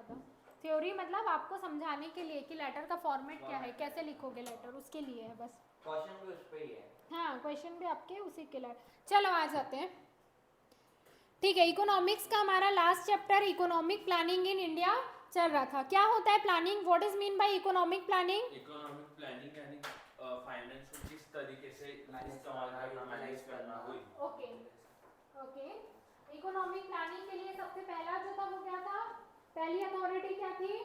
ज़्यादा। थ्योरी मतलब आपको समझाने के लिए कि लेटर का फॉर्मेट क्या है, कैसे लिखोगे लेटर, उसके लिए है बस। क्वेश्चन भी उस पे ही है। हाँ, क्वेश्चन भी आपके उसी के लिए। चलो आ जाते हैं। ठीक है, इकोनॉमिक्स का हमारा last chapter economic planning in India चल रहा था। क्या होता है planning, what is mean by economic planning? Economic planning यानी फाइनेंस को किस तरीके से इस्तेमाल करना, मैनेज करना, वही। ओके ओके, इकोनॉमिक प्लानिंग के लिए सबसे पहला जो था वो क्या था, पहली अथॉरिटी क्या थी?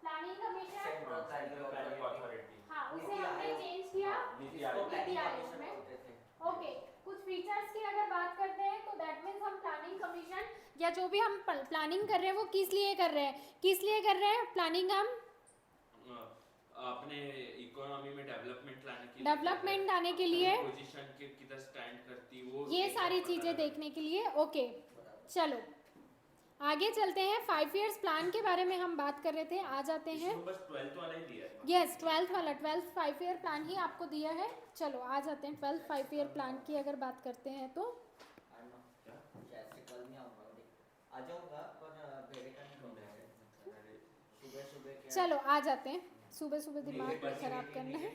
Planning commission, central planning authority. हाँ उसे हमने चेंज किया नीति इसको आयोग। प्लानिंग आयोग कमीशन में। बोलते थे। ओके, कुछ फीचर्स की अगर बात करते हैं तो दैट मीन्स हम प्लानिंग कमीशन या जो भी हम प्लानिंग कर रहे हैं वो किस लिए कर रहे हैं, किस लिए कर रहे हैं प्लानिंग हम? अपने इकोनॉमी में डेवलपमेंट लाने के लिए, डेवलपमेंट आने के लिए, पोजीशन के किधर स्टैंड करती वो, ये सारी चीजें देखने के लिए। ओके चलो आगे चलते हैं। 5 इयर्स प्लान के बारे में हम बात कर रहे थे, आ जाते हैं। इसमें बस 12th वाला ही दिया है। यस 12th वाला, 12th 5 ईयर प्लान ही आपको दिया है। चलो आ जाते हैं 12th 5 ईयर प्लान की अगर बात करते हैं तो। जैसे कल नहीं आऊंगा, आ जाऊंगा पर भेड़े का नहीं होगा सुबह सुबह। चलो आ जाते हैं, सुबह सुबह दिमाग को खराब करना है।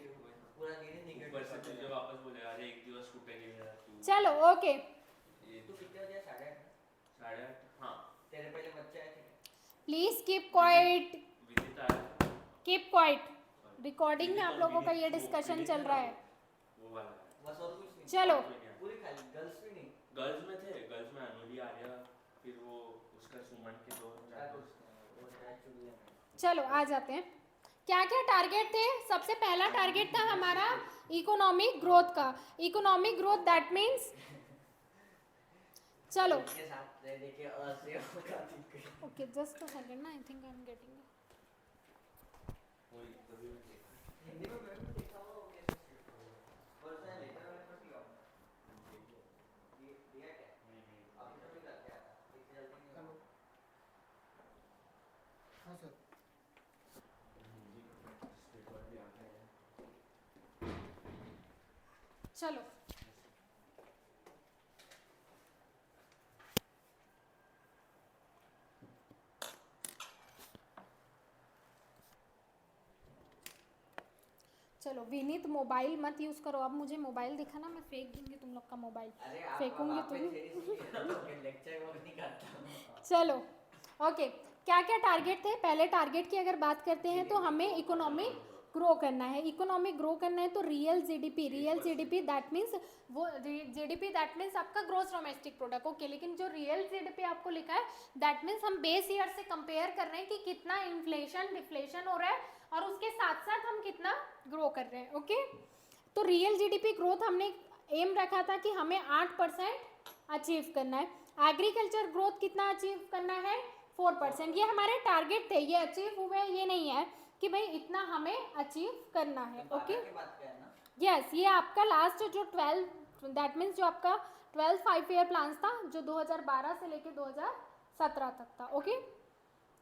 पूरा दिन निकल ऊपर से तुझे वापस बोले अरे एक दिवस छूटेगी मेरा क्यों। चलो ओके, तू कितने बजे? 8:30। 8:30। हाँ तेरे पहले बच्चे आए थे। प्लीज कीप क्वाइट, विदित आया। Keep quiet. रिकॉर्डिंग में आप लोगों का ये डिस्कशन चल रहा है। वो वाला बस और कुछ नहीं। चलो पूरी खाली गर्ल्स भी नहीं। गर्ल्स में थे, गर्ल्स में अनुली आर्या, फिर वो उसका सुमन के दो चलो आ जाते हैं। क्या क्या टारगेट थे? सबसे पहला टारगेट था हमारा इकोनॉमिक ग्रोथ का। इकोनॉमिक ग्रोथ दैट मीन्स, चलो के साथ देखिए ओके जस्ट अ सेकंड ना, I think I am getting. कोई कभी भी हिंदी में मैं भी देखा हुआ हो गया पर मैं लेटर वाले पर दिया ये दिया क्या अभी तो भी करके आता इतनी जल्दी नहीं। हेलो हां सर। चलो चलो विनीत मोबाइल मत यूज करो, अब मुझे मोबाइल दिखाना, मैं फेंक दूंगी तुम लोग का मोबाइल, फेंकूंगी तुम। लेक्चर वर्क नहीं करता। चलो ओके, क्या क्या टारगेट थे? पहले टारगेट की अगर बात करते हैं तो हमें इकोनॉमिक ग्रो करना है। इकोनॉमिक ग्रो करना है तो real GDP, real GDP that means वो जीडीपी दैट मीन्स आपका ग्रोस डोमेस्टिक प्रोडक्ट। ओके, लेकिन जो रियल जीडीपी आपको लिखा है दैट मीन्स हम बेस ईयर से कंपेयर कर रहे हैं कि कितना इन्फ्लेशन डिफ्लेशन हो रहा है और उसके साथ साथ हम कितना ग्रो कर रहे हैं। ओके, तो रियल जीडीपी ग्रोथ हमने एम रखा था कि हमें 8% अचीव करना है। एग्रीकल्चर ग्रोथ कितना अचीव करना है? 4%। ये हमारे टारगेट थे, ये अचीव हुए, ये नहीं है कि भाई इतना हमें अचीव करना है। ओके यस, ये आपका लास्ट जो 12 दैट मीन्स जो आपका 12 5 ईयर प्लान था जो 2012 से लेके 2017 तक था। ओके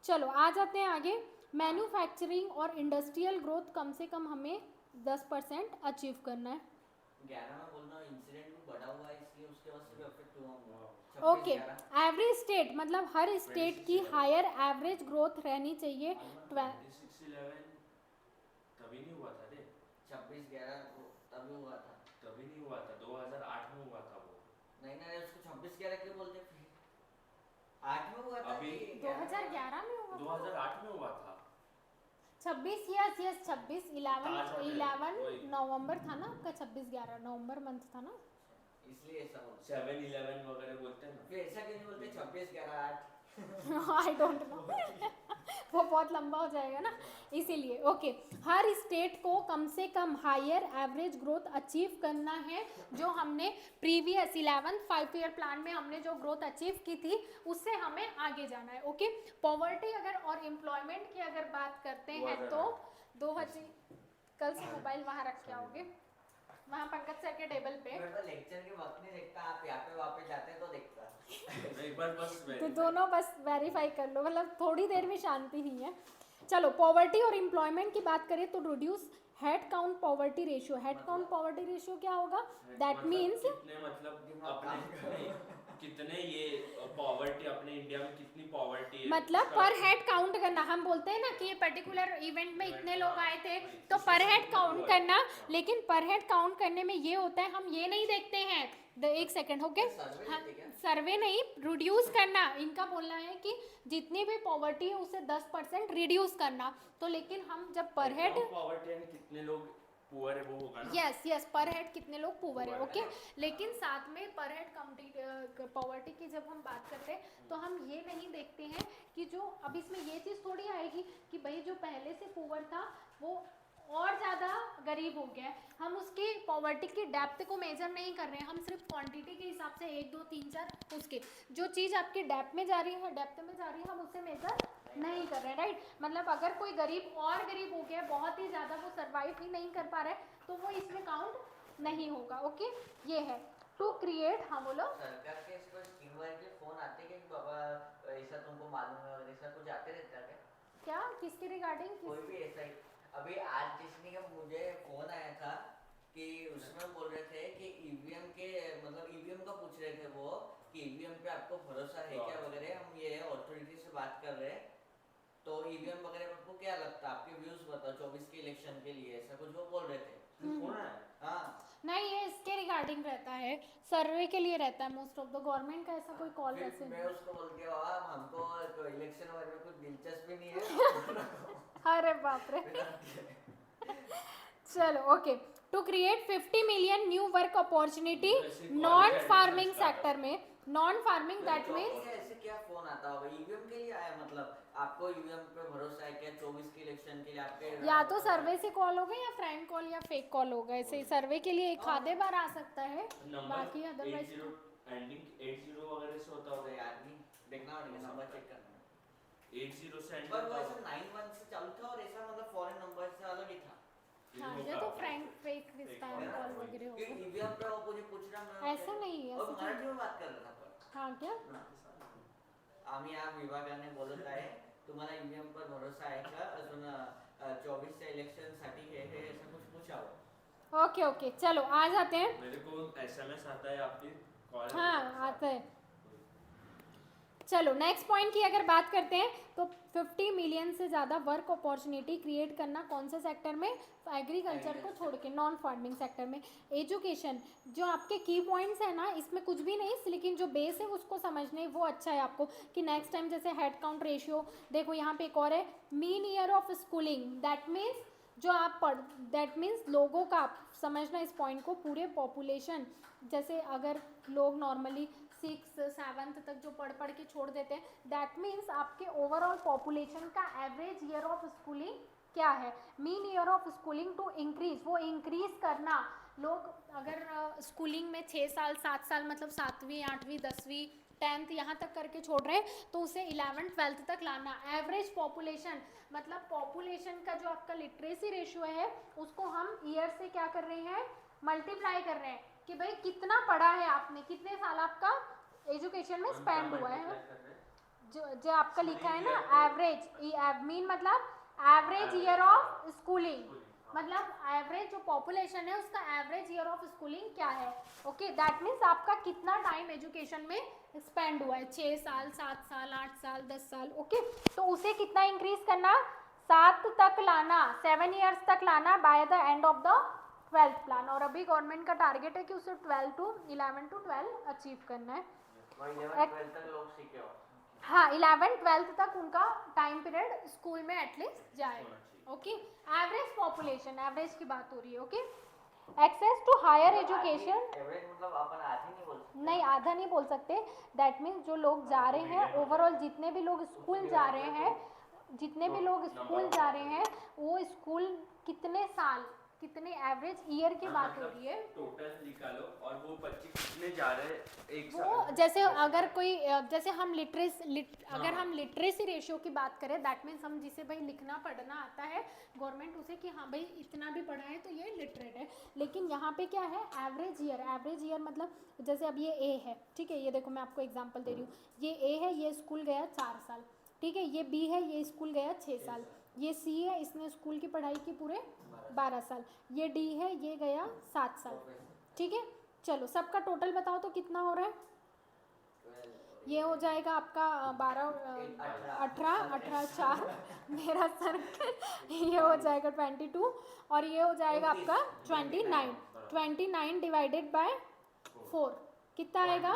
चलो आ जाते हैं आगे। मैन्युफैक्चरिंग और इंडस्ट्रियल ग्रोथ कम से कम हमें 10% अचीव करना है। 11 में बोलना इंसिडेंट भी बढ़ा हुआ है इसलिए उसके वजह से भी अफेक्ट हुआ। ओके, एवरेज स्टेट मतलब हर स्टेट की हायर एवरेज ग्रोथ रहनी चाहिए। 26-11 तभी नहीं हुआ था रे। 26-11 तभी हुआ था। तभी नहीं हुआ था, 2008 में हुआ था वो। नहीं ना, उसको 26-11 क्यों बोलते हैं? 8 में हुआ था। अभी 2011 में हुआ, 2008 में हुआ था। 26 यस यस 26 11 नवंबर था ना आपका, 26-11 नवंबर मंथ था ना, इसलिए ऐसा बोलते 7-11 वगैरह बोलते हैं ना। फिर ऐसा क्यों नहीं बोलते 26-11-8? आई डोंट नो वो बहुत लंबा हो जाएगा ना इसीलिए। ओके, हर स्टेट को कम से कम हायर एवरेज ग्रोथ अचीव करना है। जो हमने प्रीवियस 11th 5 ईयर प्लान में हमने जो ग्रोथ अचीव की थी उससे हमें आगे जाना है। ओके, पॉवर्टी अगर और एम्प्लॉयमेंट की अगर बात करते हैं तो 2000 कल से मोबाइल वहाँ रख के आओगे, वहाँ पंकज सर के टेबल पे। मैं तो लेक्चर के वक्त नहीं देखता, आप यहाँ पे वापस जाते हैं तो देखता। एक बार बस तो दोनों बस वेरीफाई कर लो, मतलब थोड़ी देर में शांति नहीं है। चलो पॉवर्टी और एम्प्लॉयमेंट की बात करें तो reduce head count poverty ratio. Head count poverty ratio क्या होगा? दैट मीन्स मतलब अपने कितने ये पॉवर्टी अपने इंडिया में कितनी पॉवर्टी है मतलब उसका- पर हेड काउंट करना, हम बोलते हैं ना कि ये पर्टिकुलर इवेंट में इतने लोग आए थे तो उसमें पर से हेड कितने काउंट हुआ है? करना। हाँ। लेकिन पर हेड काउंट करने में ये होता है, हम ये नहीं देखते हैं एक सेकंड ओके, सर्वे हाँ, लेते क्या? सर्वे नहीं, रिड्यूस करना। इनका बोलना है कि जितनी भी पॉवर्टी है उसे 10% रिड्यूस करना। तो लेकिन हम जब पर हेड, पॉवर्टी यानी कितने लोग पुअर है वो होगा ना। यस यस, पर हेड कितने लोग पुअर है, Poor ओके। है। लेकिन साथ में पर हेड पॉवर्टी की जब हम बात करते हैं तो हम ये नहीं देखते हैं कि जो अब इसमें ये चीज़ थोड़ी आएगी कि भाई जो पहले से पुअर था वो और ज़्यादा गरीब हो गया है। हम उसकी पॉवर्टी की डेप्थ को मेजर नहीं कर रहे हैं, हम सिर्फ क्वांटिटी के हिसाब से 1 2 3 4 उसके जो चीज़ आपकी डेप्थ में जा रही है, डेप्थ में जा रही है, हम उसे मेजर नहीं कर रहे हैं, राइट। मतलब अगर कोई गरीब और गरीब हो गया बहुत ही ज़्यादा, वो सर्वाइव ही नहीं कर पा रहा है, तो वो इसमें काउंट नहीं होगा, ओके। ये है टू क्रिएट, हाँ बोलो। सरकार के इस पर स्कीम वाले के फोन आते हैं कि बाबा ऐसा तुमको मालूम है, और ऐसा कुछ आते रहता है क्या? क्या किसके रिगार्डिंग, कोई भी ऐसा ही, अभी आज जिसने का मुझे फोन आया था कि उसमें बोल रहे थे कि ईवीएम के, मतलब ईवीएम का पूछ रहे थे वो कि ईवीएम पे आपको भरोसा है क्या वगैरह, हम ये अथॉरिटी से बात कर रहे हैं, तो ईवीएम वगैरह आपको क्या लगता है, आपके व्यूज बताओ 24 के इलेक्शन के लिए, ऐसा कुछ वो बोल रहे थे। कौन है? हाँ नहीं, ये इसके रिगार्डिंग रहता है, सर्वे के लिए रहता है मोस्ट ऑफ द, गवर्नमेंट का ऐसा कोई कॉल फिर वैसे मैं नहीं। उसको बोल के बाबा हमको इलेक्शन वगैरह में कुछ दिलचस्पी नहीं है। अरे बाप रे। चलो okay, to create 50 million new work opportunity non farming sector में, नॉन फार्मिंग दैट मीन्स, ऐसे क्या फोन आता होगा ईवीएम के लिए आया, मतलब आपको ईवीएम पे भरोसा है क्या 24 के इलेक्शन के लिए आपके? या तो सर्वे से कॉल होगा या फ्रेंड कॉल या फेक कॉल होगा, ऐसे सर्वे के लिए एक आधे बार आ सकता है, बाकी अदरवाइज 80 एंडिंग 80 वगैरह से होता होगा याद नहीं, देखना पड़ेगा नंबर चेक करना। 80 से एंडिंग पर वो ऐसा 91 से चालू था और ऐसा मतलब फॉरेन नंबर से अलग ही था। हाँ, ये तो फ्रेंड फेक स्पैम कॉल वगैरह क्योंकि होगा, ईवीएम पे वो मुझे पूछ रहा, मैं ऐसा नहीं है, और ऐसा मराठी में बात कर रहा था पर हाँ क्या, आम्ही या विभागाने बोलत आहे तुम्हाला ईवीएम पर भरोसा आहे का, अजून 24 च्या इलेक्शन साठी हे ऐसा कुछ पूछा। ओके ओके, चलो आ जाते हैं। मेरे को एसएमएस आता है आपकी कॉल। हाँ आता है। चलो नेक्स्ट पॉइंट की अगर बात करते हैं तो 50 मिलियन से ज़्यादा वर्क अपॉर्चुनिटी क्रिएट करना कौन से सेक्टर में, एग्रीकल्चर को छोड़ के नॉन फार्मिंग सेक्टर में। एजुकेशन, जो आपके की पॉइंट्स है ना, इसमें कुछ भी नहीं, लेकिन जो बेस है उसको समझने वो अच्छा है आपको कि नेक्स्ट टाइम जैसे हेड काउंट रेशियो, देखो यहाँ पे एक और है mean year of schooling, that means जो आप पढ़, दैट मीन्स लोगों का, आप समझना इस पॉइंट को, पूरे पॉपुलेशन, जैसे अगर लोग नॉर्मली 6 7 तक जो पढ़ के छोड़ देते हैं, दैट मीन्स आपके ओवरऑल पॉपुलेशन का एवरेज ईयर ऑफ स्कूलिंग क्या है। Mean year of schooling to increase, वो इंक्रीज करना, लोग अगर स्कूलिंग में 6 साल 7 साल मतलब 7वीं 8वीं 10वीं 10th यहाँ तक करके छोड़ रहे हैं, तो उसे 11th 12th तक लाना। एवरेज पॉपुलेशन मतलब पॉपुलेशन का जो आपका लिटरेसी रेशियो है उसको हम ईयर से क्या कर रहे हैं, मल्टीप्लाई कर रहे हैं कि भाई कितना पढ़ा है आपने, कितने साल आपका एजुकेशन में स्पेंड हुआ है। जो आपका लिखा है ना एवरेज, मीन मतलब एवरेज ईयर ऑफ स्कूलिंग, मतलब एवरेज जो पॉपुलेशन है उसका एवरेज ईयर ऑफ स्कूलिंग क्या है, ओके। दैट मीन्स आपका कितना टाइम एजुकेशन में स्पेंड हुआ है, 6 साल 7 साल 8 साल 10 साल, ओके। तो उसे कितना इंक्रीज करना, 7 तक लाना, 7 ईयर्स तक लाना bye the end of the 12th plan. और अभी गवर्नमेंट का टारगेट है कि उसे 11 to 12 अचीव करना है। 11 तक लोग सीखे हो। हाँ 11 12 तक उनका टाइम पीरियड स्कूल में एटलीस्ट जाए, ओके। एवरेज पॉपुलेशन, एवरेज की बात हो रही है, okay. Access to higher education, average मतलब अपन आधी नहीं बोल सकते। नहीं आधा नहीं बोल सकते, दैट मीन्स जो लोग जा रहे हैं ओवरऑल, जितने भी लोग स्कूल जा रहे हैं, जितने भी लोग स्कूल जा रहे हैं वो स्कूल कितने साल, कितने एवरेज ईयर की बात हो रही है। टोटल निकालो और वो बच्चे कितने जा रहे हैं एक वो साल। जैसे अगर कोई जैसे हम अगर हम लिटरेसी रेशियो की बात करें, दैट मीन्स हम जिसे भाई लिखना पढ़ना आता है, गवर्नमेंट उसे कि हाँ भाई इतना भी पढ़ा है तो ये लिटरेट है। लेकिन यहाँ पे क्या है, एवरेज ईयर मतलब जैसे अब ये ए है, ठीक है, ये देखो मैं आपको एग्जांपल दे रही हूँ, ये ए है, ये स्कूल गया 4 साल, ठीक है, ये बी है, ये स्कूल गया 6 साल, ये सी है, इसने स्कूल की पढ़ाई की पूरे 12 साल, ये डी है, ये गया 7 साल, ठीक है। चलो सबका टोटल बताओ तो कितना हो रहा है, ये हो जाएगा आपका 12 18 18 4 मेरा सर्कल ये हो जाएगा 22 और ये हो जाएगा आपका 29 29 डिवाइडेड बाय 4 कितना आएगा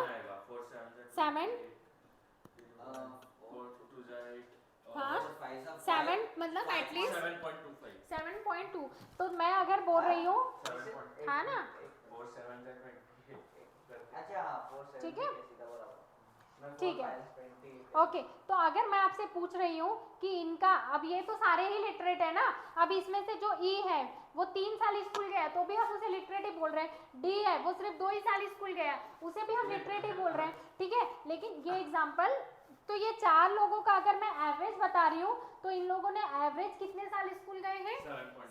7 हाँ 7 मतलब एटलीस्ट 7.2 तो मैं अगर बोल रही हूँ हाँ ना अच्छा हाँ 4 ठीक है मैं ठीक है 5 ओके तो अगर मैं आपसे पूछ रही हूँ कि इनका अब ये तो सारे ही लिटरेट है ना अब इसमें से जो ई है वो 3 साल स्कूल गया तो भी हम उसे लिटरेट ही बोल रहे हैं डी है वो सिर्फ 2 ही साल स्कूल गया उसे भी हम लिटरेट ही बोल रहे हैं ठीक है लेकिन ये एग्जाम्पल तो ये 4 लोगों का अगर मैं एवरेज बता रही हूँ तो इन लोगों ने एवरेज कितने साल स्कूल गए हैं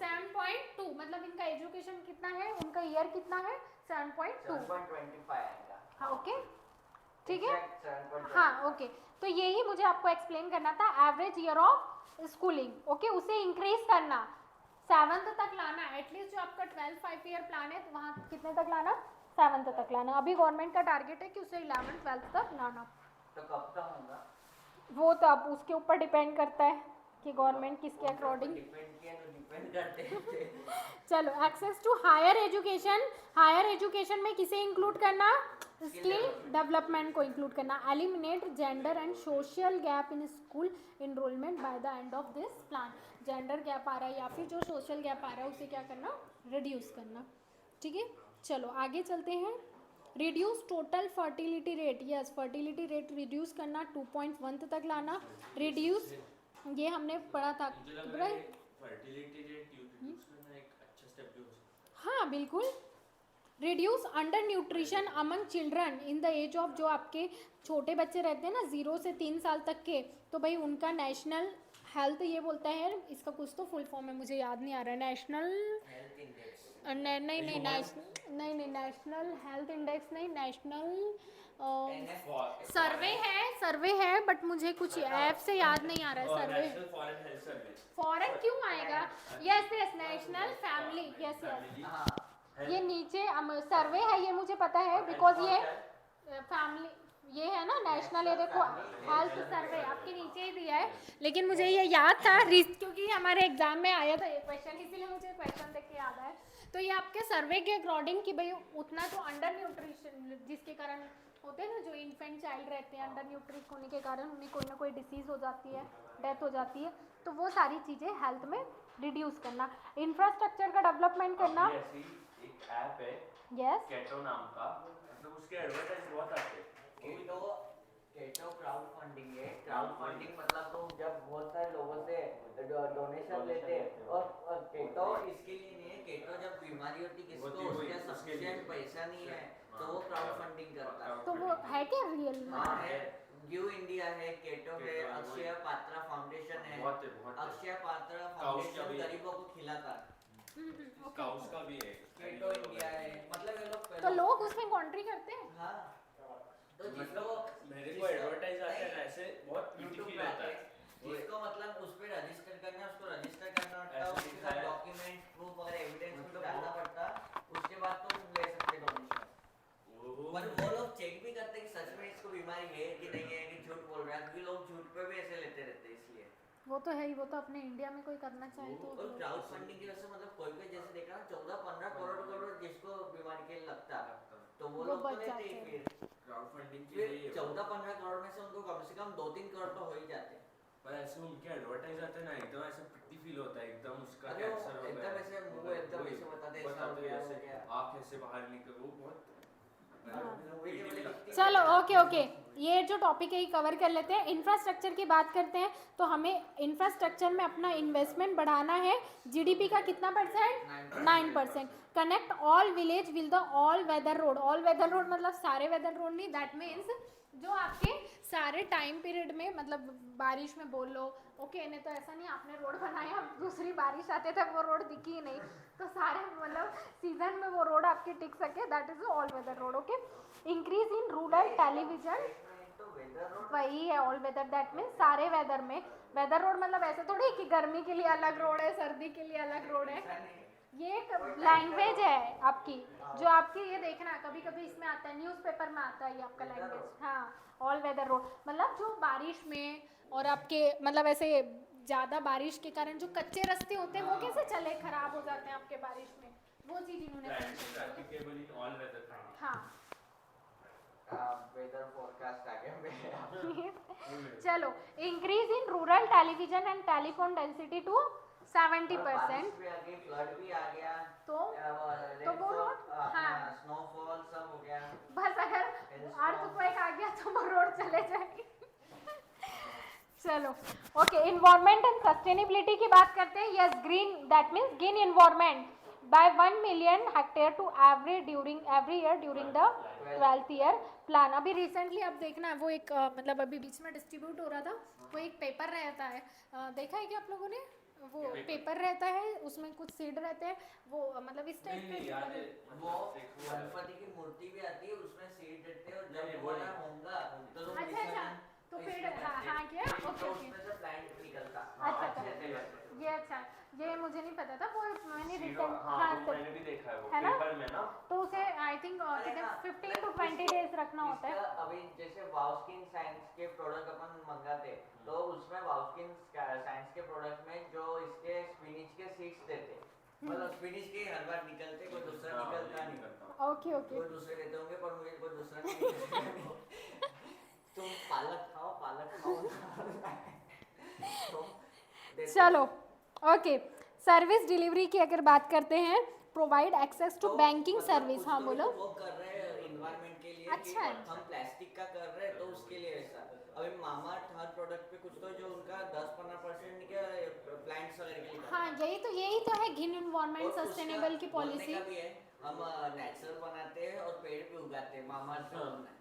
7.2 मतलब इनका एजुकेशन कितना है उनका ईयर कितना है 7.2 7.25 आएगा हाँ ओके ठीक है Exact 7.25 हाँ ओके तो यही मुझे आपको एक्सप्लेन करना था average year of schooling okay उसे इंक्रीज करना 7th तक लाना एटलीस्ट जो आपका 12 5 ईयर प्लान है तो वहाँ कितने तक लाना 7th तक लाना अभी गवर्नमेंट का टारगेट है कि उसे 11th 12th तक लाना तो कब तक होगा वो तो अब उसके ऊपर डिपेंड करता है कि गवर्नमेंट किसके अकॉर्डिंग डिपेंड किया तो डिपेंड करते हैं चलो एक्सेस टू हायर एजुकेशन में किसे इंक्लूड करना स्किल डेवलपमेंट को इंक्लूड करना eliminate gender and social gap in school enrolment by the end of this plan gender gap आ रहा है या फिर जो सोशल गैप आ रहा है उसे क्या करना रिड्यूस करना ठीक है चलो आगे चलते हैं reduce total fertility rate yes fertility rate reduce करना 2.1 तक लाना रिड्यूस ये हमने पढ़ा था फर्टिलिटी रेट रिड्यूस करना एक अच्छा स्टेप भी हो सकता है हाँ बिल्कुल reduce under nutrition among children in the age of जो आपके छोटे बच्चे रहते हैं ना 0 से 3 साल तक के तो भाई उनका नेशनल हेल्थ ये बोलता है इसका कुछ तो फुल फॉर्म है मुझे याद नहीं आ रहा है नेशनल हेल्थ इंडेक्स नहीं नेशनल हेल्थ इंडेक्स नहीं नेशनल सर्वे है बट मुझे कुछ ऐप से याद नहीं आ रहा है सर्वे फॉरेन क्यों आएगा यस नेशनल फैमिली यस ये नीचे सर्वे है ये मुझे पता है बिकॉज ये फैमिली ये है ना नेशनल ये देखो हेल्थ सर्वे आपके नीचे ही दिया है लेकिन मुझे ये याद था क्योंकि हमारे एग्जाम में आया था ये क्वेश्चन इसीलिए मुझे क्वेश्चन देख के याद है तो ये आपके सर्वे के अकॉर्डिंग कि भाई उतना तो अंडर न्यूट्रिशन जिसके कारण होते हैं ना जो इन्फेंट चाइल्ड रहते हैं अंडर न्यूट्रिश होने के कारण उन्हें कोई ना कोई डिसीज़ हो जाती है डेथ हो जाती है तो वो सारी चीज़ें हेल्थ में रिड्यूस करना इंफ्रास्ट्रक्चर का डेवलपमेंट करना एक ऐप है यस केटो नाम का मतलब उसके एडवर्टाइज बहुत आते हैं केटो क्राउड फंडिंग है क्राउड फंडिंग मतलब तो जब बहुत सारे लोगों से डोनेशन लेते हैं और केटो इसके लिए नहीं है केटो जब बीमारी होती किसको उसके सफिशिएंट पैसा नहीं है तो वो क्राउड फंडिंग करता है तो वो है क्या रियल में हाँ है गिव इंडिया है केटो है अक्षय पात्रा फाउंडेशन है अक्षय पात्रा फाउंडेशन गरीबों को खिलाता है काउस का भी है केटो इंडिया है मतलब ये लोग तो लोग उसमें कॉन्ट्री करते हैं हाँ तो मतलब मेरे को एडवर्टाइज आते हैं ना ऐसे बहुत ब्यूटीफुल होता है जिसको मतलब उस पे रजिस्टर करना है उसको रजिस्टर करना पड़ता है उसके बाद डॉक्यूमेंट प्रूफ वगैरह एविडेंस उसको डालना पड़ता उसके बाद तुम ले सकते डोनेशन पर वो लोग चेक भी करते कि सच में इसको बीमारी है कि नहीं है कि झूठ बोल रहा है क्योंकि लोग झूठ पे भी ऐसे लेते रहते हैं इसलिए वो तो है ही वो तो अपने इंडिया में कोई करना चाहे तो और क्राउड फंडिंग की वजह से मतलब कोई भी जैसे देखा ना 14-15 करोड़ जिसको बीमारी के लिए लगता तो वो लोग तो लेते ही फिर क्राउड फंडिंग के लिए 14-15 करोड़ में से उनको कम से कम 2-3 करोड़ तो हो ही जाते पर ऐसे उनके एडवर्टाइज आते हैं ना एकदम ऐसे प्रिटी फील होता है एकदम उसका अरे वो कैंसर हो गया एकदम ऐसे मुंह एकदम ऐसे बताते हैं ऐसा हो गया ऐसा क्या आँख ऐसे बाहर निकल वो बहुत चलो ओके ये जो टॉपिक है ये कवर कर लेते हैं इंफ्रास्ट्रक्चर की बात करते हैं तो हमें इंफ्रास्ट्रक्चर में अपना इन्वेस्टमेंट बढ़ाना है जीडीपी का कितना percent 9% connect all village will the all weather road मतलब सारे वेदर रोड नहीं दैट मीन्स जो आपके सारे टाइम पीरियड में मतलब बारिश में बोल लो ओके नहीं तो ऐसा नहीं आपने रोड बनाया दूसरी बारिश आते तक वो रोड दिखी ही नहीं तो सारे मतलब सीजन में वो रोड आपके टिक सके that is all weather road okay increase in rural television वही है ऑल वेदर दैट मीन्स सारे वेदर में वेदर रोड मतलब ऐसे थोड़ी कि गर्मी के लिए अलग रोड है सर्दी के लिए अलग रोड है ये एक लैंग्वेज है आपकी, जो आपकी ये देखना कभी कभी इसमें आता है, न्यूज़पेपर में आता है ये आपका लैंग्वेज। हाँ, ऑल वेदर रोड मतलब जो बारिश में और आपके मतलब ऐसे ज़्यादा बारिश के कारण जो कच्चे रास्ते होते हैं वो कैसे चले खराब हो जाते हैं आपके बारिश में, वो चीज़ इन्होंने mention की है। practicable in all weather conditions. हाँ वेदर फोरकास्ट आ गया चलो, increase in rural television and telephone density to 70%। बारिश भी आ गई, फ्लड भी आ गया, तो बोलो, हाँ स्नोफॉल सब हो गया। बस अगर अर्थक्वेक आ गया तो वो रोड चले जाएगी। चलो ओके, इन्वायरमेंट एंड सस्टेनेबिलिटी की बात करते हैं। Yes, green that means green environment by 1 million hectare to every year during the 12th year plan. अभी रिसेंटली अब देखना वो एक मतलब अभी बीच में डिस्ट्रीब्यूट हो रहा था, वो एक पेपर रहता है, देखा है क्या आप लोगों ने? वो पेपर रहता है, उसमें कुछ सीड रहते हैं, वो मतलब इस टाइप के। वो गणपति की मूर्ति भी आती है, उसमें सीड देते हैं और जब नहीं, वो वो नहीं। होगा तो तुम अच्छा अच्छा, तो फिर हाँ क्या, तो ओके ओके, उसमें से प्लांट निकलता। अच्छा अच्छे से अच्छा, ये अच्छा, ये मुझे नहीं पता था, वो मैंने Zero, रिसेंट हाँ, हाँ वो मैंने भी देखा है वो है ना? पेपर में ना। तो उसे आई थिंक कितने 15 to 20 डेज रखना होता है। अभी जैसे वाउस्किन साइंस के प्रोडक्ट अपन मंगाते तो उसमें वाउस्किन साइंस के प्रोडक्ट में जो इसके स्पिनिच के सीड्स देते, मतलब स्पिनिच के हर बार निकलते, कोई दूसरा निकलता नहीं। ओके ओके, कोई दूसरे देते होंगे पर मुझे कोई दूसरा नहीं निकलता। तुम पालक खाओ तो चलो ओके, सर्विस डिलीवरी की अगर बात करते हैं, provide access to banking service. हाँ बोलो। वो कर रहे हैं एनवायरनमेंट के लिए अच्छा कि है। हम प्लास्टिक का कर रहे हैं तो उसके लिए ऐसा। अभी मामाअर्थ हर प्रोडक्ट पे कुछ तो जो उनका 10-15% के प्लांट्स वगैरह के लिए करता हाँ यही तो है ग्रीन है। इन्वायरमेंट और सस्टेनेबल की उसका बोलने पॉलिसी। का भी है, हम नेचुरल बनाते हैं और पेड़ भी उगाते हैं, मामाअर्थ से बोलना है।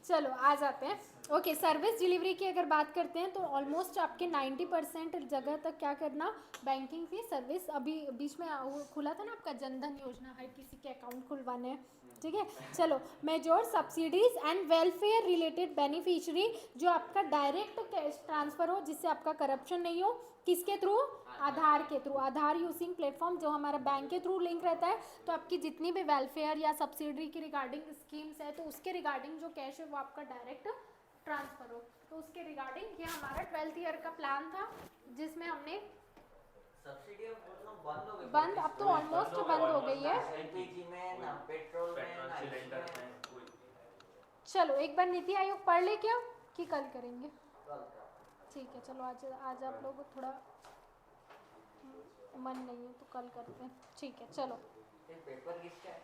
चलो आ जाते हैं। ओके, सर्विस डिलीवरी की अगर बात करते हैं तो ऑलमोस्ट आपके 90% जगह तक क्या करना, बैंकिंग की सर्विस। अभी बीच में वो खुला था ना आपका जनधन योजना, हर किसी के अकाउंट खुलवाने हैं, ठीक है। चलो, major subsidies and welfare related beneficiary, जो आपका डायरेक्ट कैश ट्रांसफर हो जिससे आपका करप्शन नहीं हो, किसके थ्रू? आधार के थ्रू। आधार यूजिंग प्लेटफॉर्म जो हमारा बैंक के थ्रू लिंक रहता है, तो आपकी जितनी भी वेलफेयर या सब्सिडी की रिगार्डिंग स्कीम्स है तो उसके रिगार्डिंग जो कैश है वो आपका डायरेक्ट ट्रांसफर हो। तो उसके रिगार्डिंग ये हमारा 12th ईयर का प्लान था जिसमें हमने सब्सिडी अब बंद हो गई, बंद, अब तो ऑलमोस्ट बंद हो गई है। एलपीजी में ना पेट्रोल में पेट्रोल ना सिलेंडर इसमें। में कोई। चलो एक बार नीति आयोग पढ़ ले क्या, कि कल करेंगे? कल का ठीक है, चलो आज आप लोग थोड़ा मन नहीं है तो कल करते हैं, ठीक है चलो। पेपर किसका है?